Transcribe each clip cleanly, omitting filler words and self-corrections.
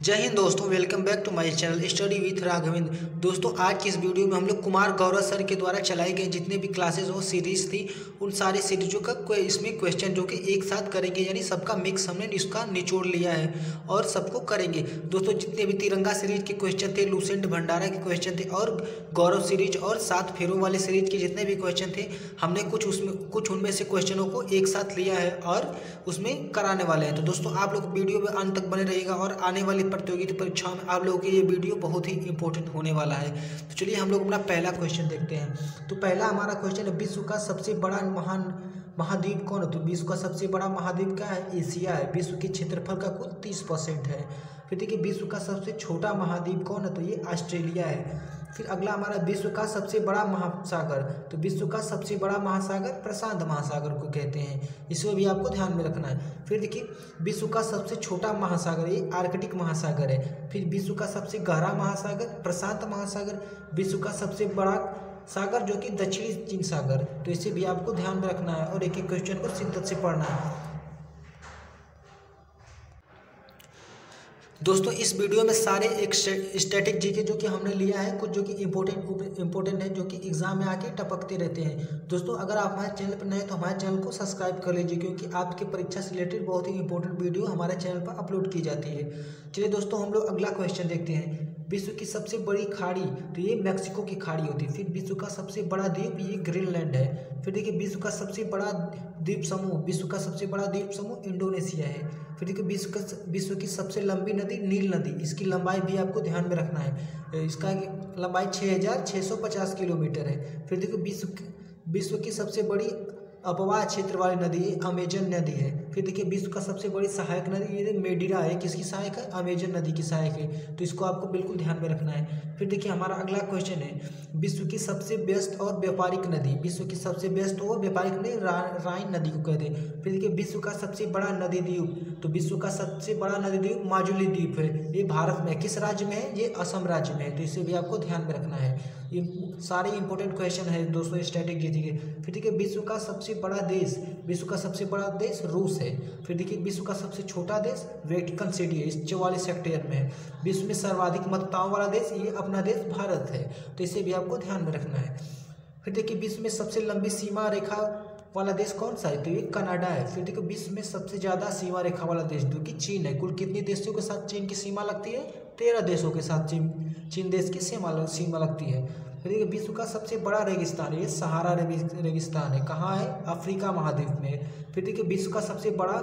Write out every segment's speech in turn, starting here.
जय हिंद दोस्तों, welcome back to my channel study with Raghavendra. दोस्तों, आज की इस वीडियो में हम लोग कुमार गौरव सर के द्वारा चलाई गई जितने भी क्लासेस हो सीरीज थी, उन सारे सीरीजों का कोई इसमें क्वेश्चन जो कि एक साथ करेंगे, यानी सबका मिक्स हमने इसका निचोड़ लिया है और सबको करेंगे। दोस्तों, जितने भी तिरंगा सीरीज के क्वेश्चन थे, लुसेंट भंडारा के क्वेश्चन थे और गौरव सीरीज और 7 फेरों वाले सीरीज के जितने भी क्वेश्चन थे, हमने कुछ उनमें से क्वेश्चनों को एक साथ लिया है और उसमें कराने वाले हैं। तो दोस्तों, आप लोग वीडियो में अंत तक बने रहिएगा और आने वाली प्रतियोगिता परीक्षाओं में आप लोगों के ये वीडियो बहुत ही इंपॉर्टेंट होने वाला है। तो चलिए हम लोग अपना पहला क्वेश्चन देखते हैं। तो पहला हमारा क्वेश्चन है, विश्व का सबसे बड़ा महाद्वीप कौन है? तो विश्व का सबसे बड़ा महाद्वीप क्या है? एशिया है। विश्व के क्षेत्रफल का कुल 30% है। फिर देखिए, विश्व का सबसे छोटा महाद्वीप कौन है? तो ये ऑस्ट्रेलिया है। फिर अगला हमारा, विश्व का सबसे बड़ा महासागर। तो विश्व का सबसे बड़ा महासागर प्रशांत महासागर को कहते हैं, इसको भी आपको ध्यान में रखना है। फिर देखिए, विश्व का सबसे छोटा महासागर ये आर्कटिक महासागर है। फिर विश्व का सबसे गहरा महासागर प्रशांत महासागर। विश्व का सबसे बड़ा सागर जो कि दक्षिणी चीन सागर। तो इसे भी आपको ध्यान में रखना है और एक एक क्वेश्चन को शिद्दत से पढ़ना है। दोस्तों, इस वीडियो में सारे एक स्टैटिक जीके जो कि हमने लिया है, कुछ जो कि इम्पोर्टेंट है, जो कि एग्जाम में आके टपकते रहते हैं। दोस्तों, अगर आप हमारे चैनल पर नए हैं तो हमारे चैनल को सब्सक्राइब कर लीजिए, क्योंकि आपके परीक्षा से रिलेटेड बहुत ही इंपॉर्टेंट वीडियो हमारे चैनल पर अपलोड की जाती है। चलिए दोस्तों, हम लोग अगला क्वेश्चन देखते हैं। विश्व की सबसे बड़ी खाड़ी, तो ये मैक्सिको की खाड़ी होती है। फिर विश्व का सबसे बड़ा द्वीप, ये ग्रीनलैंड है। फिर देखिए, विश्व का सबसे बड़ा द्वीप समूह, विश्व का सबसे बड़ा द्वीप समूह इंडोनेशिया है। फिर देखिए, विश्व की सबसे लंबी नदी नील नदी, इसकी लंबाई भी आपको ध्यान में रखना है। इसका लंबाई 6650 किलोमीटर है। फिर देखिए, विश्व की सबसे बड़ी अपवाह क्षेत्र वाली नदी अमेजन नदी है। फिर देखिए, विश्व का सबसे बड़ी सहायक नदी ये मेडिरा है। किसकी सहायक है? अमेजन नदी की सहायक है। तो इसको आपको बिल्कुल ध्यान में रखना है। फिर देखिए, हमारा अगला क्वेश्चन है, विश्व की सबसे व्यस्त और व्यापारिक नदी। विश्व की सबसे व्यस्त और व्यापारिक नदी राइन नदी को कहते हैं। फिर देखिए, विश्व का सबसे बड़ा नदी द्वीप, तो विश्व का सबसे बड़ा नदी द्वीप माजुली द्वीप है। ये भारत में किस राज्य में है? ये असम राज्य में है। तो इसे भी आपको ध्यान में रखना है। ये सारे इंपॉर्टेंट क्वेश्चन है दोस्तों स्टैटिक जीके के। फिर देखिए, विश्व का सबसे बड़ा देश, विश्व का सबसे बड़ा देश रूस है। फिर देखिए, विश्व का सबसे छोटा देश वेटिकन सिटी है, 44 हेक्टेयर में है। विश्व में सर्वाधिक मतदाताओं वाला देश, ये अपना देश भारत है। तो इसे भी आपको ध्यान में रखना है। फिर देखिए, विश्व में सबसे लंबी सीमा रेखा वाला देश कौन सा है? तो ये कनाडा है। फिर देखिए, विश्व में सबसे ज़्यादा सीमा रेखा वाला देश जो कि चीन है। कुल कितने देशों के साथ चीन की सीमा लगती है? 13 देशों के साथ चीन देश की सीमा लगती है। फिर देखिए, विश्व का सबसे बड़ा रेगिस्तान ये सहारा रेगिस्तान है। कहाँ है? अफ्रीका महाद्वीप में। फिर देखिए, विश्व का सबसे बड़ा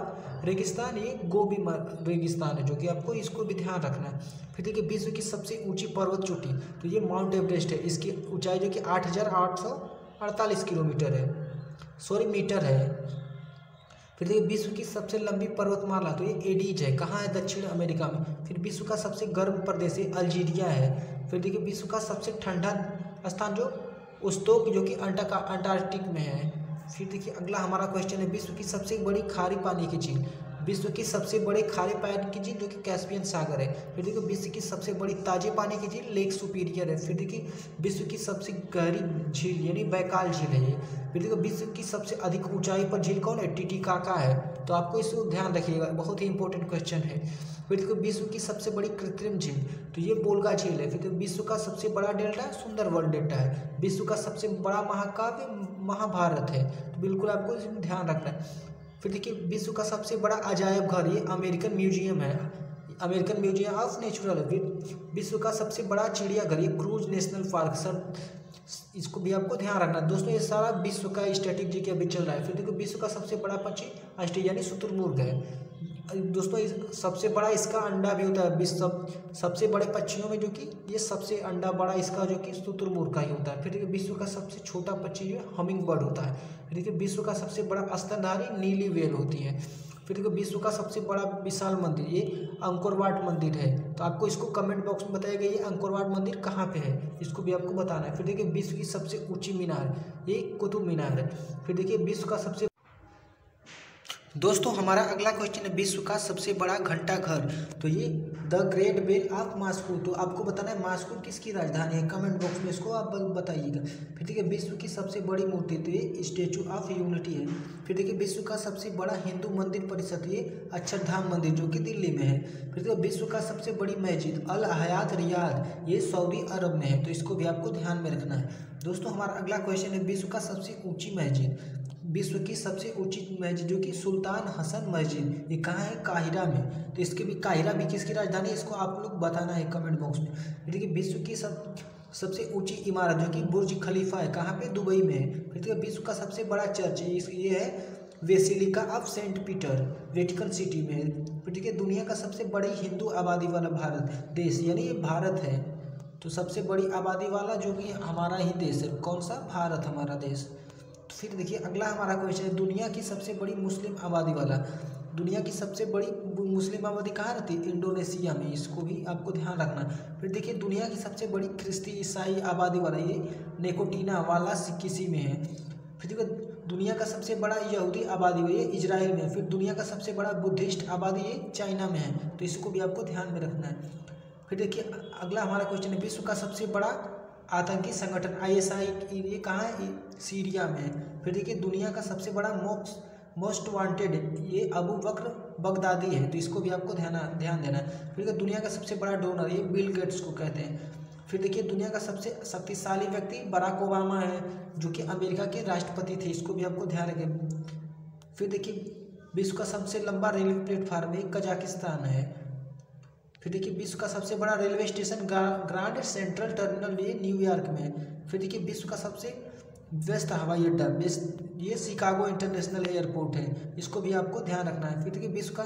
रेगिस्तान ये गोबी रेगिस्तान है, जो कि आपको इसको भी ध्यान रखना है। फिर देखिए, विश्व की सबसे ऊंची पर्वत चोटी, तो ये माउंट एवरेस्ट है। इसकी ऊंचाई जो कि 8848 किलोमीटर है, मीटर है। फिर देखिए, विश्व की सबसे लंबी पर्वतमाला, तो ये एडीज है। कहाँ है? दक्षिण अमेरिका में। फिर विश्व का सबसे गर्म प्रदेश अल्जीरिया है। फिर देखिए, विश्व का सबसे ठंडा स्थान जो उस्तोक जो कि अंटार्कटिक में है। फिर देखिए, अगला हमारा क्वेश्चन है, विश्व की सबसे बड़ी खारी पानी की झील। विश्व की सबसे बड़े खारे पानी की झील जो कि कैस्पियन सागर है। फिर देखिए, विश्व की सबसे बड़ी ताजे पानी की झील लेक सुपीरियर है। फिर देखिए, विश्व की सबसे गहरी झील यानी बैकाल झील है ये। फिर देखिए, विश्व की सबसे अधिक ऊंचाई पर झील कौन है? टिटिकाका है। तो आपको इसको ध्यान रखिएगा, बहुत ही इंपॉर्टेंट क्वेश्चन है। फिर देखो, विश्व की सबसे बड़ी कृत्रिम झील, तो ये बोलगा झील है। फिर देखो, विश्व का सबसे बड़ा डेल्टा सुंदरवन डेल्टा है। विश्व का सबसे बड़ा महाकाव्य महाभारत है। तो बिल्कुल आपको इसमें ध्यान रखना है। फिर देखिए, विश्व का सबसे बड़ा अजायब घर ये अमेरिकन म्यूजियम है, अमेरिकन म्यूजियम ऑफ नेचुरल। विश्व का सबसे बड़ा चिड़ियाघर ये क्रूज नेशनल पार्क सर, इसको भी आपको ध्यान रखना है। दोस्तों, ये सारा विश्व का स्टैटिक जीके अभी चल रहा है। फिर देखो, विश्व का सबसे बड़ा पक्षी ऑस्ट्रेलिया यानी शुतुरमुर्ग है। दोस्तों, सबसे बड़ा इसका अंडा भी होता है। विश्व सबसे बड़े पक्षियों में जो कि ये सबसे अंडा बड़ा इसका जो कि शुतुरमुर्ग का ही होता है। फिर देखिए, विश्व का सबसे छोटा पक्षी जो हमिंग बर्ड होता है। फिर देखिए, विश्व का सबसे बड़ा स्तनधारी नीली व्हेल होती है। फिर देखो, विश्व का सबसे बड़ा विशाल मंदिर ये अंकोर वाट मंदिर है। तो आपको इसको कमेंट बॉक्स में बताइएगा ये अंकोर वाट मंदिर कहाँ पे है, इसको भी आपको बताना है। फिर देखिए, विश्व की सबसे ऊंची मीनार ये कुतुब मीनार है। फिर देखिए, विश्व का सबसे दोस्तों हमारा अगला क्वेश्चन है विश्व का सबसे बड़ा घंटा घर। तो ये the great bell of Moscow. तो आपको बताना है मॉस्को किसकी राजधानी है, कमेंट बॉक्स में इसको आप बताइएगा। फिर देखिए विश्व की सबसे बड़ी मूर्ति, तो ये स्टैचू ऑफ यूनिटी है। फिर देखिए विश्व का सबसे बड़ा हिंदू मंदिर परिषद, ये अक्षरधाम मंदिर जो कि दिल्ली में है। फिर देखिए विश्व का सबसे बड़ी मस्जिद अल हयात रियाद, ये सऊदी अरब में है। तो इसको भी आपको ध्यान में रखना है। दोस्तों हमारा अगला क्वेश्चन है विश्व का सबसे ऊँची मस्जिद। विश्व की सबसे ऊंची मस्जिद जो कि सुल्तान हसन मस्जिद, ये कहाँ है, काहिरा में। तो इसके भी काहिरा भी किसकी राजधानी है, इसको आप लोग बताना है कमेंट बॉक्स में। देखिए विश्व की सबसे ऊंची इमारत जो कि बुर्ज खलीफा है, कहाँ पे, दुबई में है। फिर देखिए विश्व का सबसे बड़ा चर्च ये है Basilica of Saint Peter, Vatican City में है। फिर देखिए दुनिया का सबसे बड़ी हिंदू आबादी वाला भारत देश, यानी ये भारत है। तो सबसे बड़ी आबादी वाला जो कि हमारा ही देश है, कौन सा, भारत हमारा देश। फिर देखिए अगला हमारा क्वेश्चन है दुनिया की सबसे बड़ी मुस्लिम आबादी वाला। दुनिया की सबसे बड़ी मुस्लिम आबादी कहाँ रहती है, इंडोनेशिया में। इसको भी आपको ध्यान रखना। फिर देखिए दुनिया की सबसे बड़ी ख्रिस्ती ईसाई आबादी वाला, ये नेकोटीना वाला किसी में है। फिर देखिए दुनिया का सबसे बड़ा यहूदी आबादी ये इजराइल में। फिर दुनिया का सबसे बड़ा बुद्धिस्ट आबादी ये चाइना में है। तो इसको भी आपको ध्यान में रखना है। फिर देखिए अगला हमारा क्वेश्चन है विश्व का सबसे बड़ा आतंकी संगठन ISI, ये कहाँ है, सीरिया में। फिर देखिए दुनिया का सबसे बड़ा मोस्ट वांटेड, ये अबू बकर बगदादी है। तो इसको भी आपको ध्यान देना है। फिर देखिए दुनिया का सबसे बड़ा डोनर, ये बिल गेट्स को कहते हैं। फिर देखिए दुनिया का सबसे शक्तिशाली व्यक्ति बराक ओबामा है, जो कि अमेरिका के राष्ट्रपति थे। इसको भी आपको ध्यान रखें। फिर देखिए विश्व का सबसे लंबा रेलवे प्लेटफार्म ये कजाकिस्तान है। फिर देखिए विश्व का सबसे बड़ा railway station grand central terminal, ये न्यूयॉर्क में है। फिर देखिए विश्व का सबसे व्यस्त हवाई अड्डा ये शिकागो इंटरनेशनल एयरपोर्ट है। इसको भी आपको ध्यान रखना है। फिर देखिए विश्व का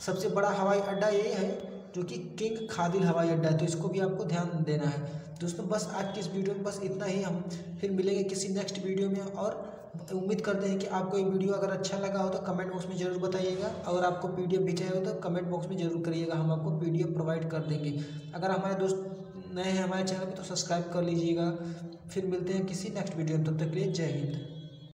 सबसे बड़ा हवाई अड्डा ये है जो कि किंग खादिर हवाई अड्डा है। तो इसको भी आपको ध्यान देना है। दोस्तों बस आज की इस वीडियो में बस इतना ही। हम फिर मिलेंगे किसी नेक्स्ट वीडियो में, और उम्मीद करते हैं कि आपको ये वीडियो अगर अच्छा लगा हो तो कमेंट बॉक्स में ज़रूर बताइएगा। अगर आपको PDF भी चाहिए हो तो कमेंट बॉक्स में ज़रूर करिएगा, हम आपको PDF प्रोवाइड कर देंगे। अगर हमारे दोस्त नए हैं हमारे चैनल पे तो सब्सक्राइब कर लीजिएगा। फिर मिलते हैं किसी नेक्स्ट वीडियो में, तब तक के लिए जय हिंद।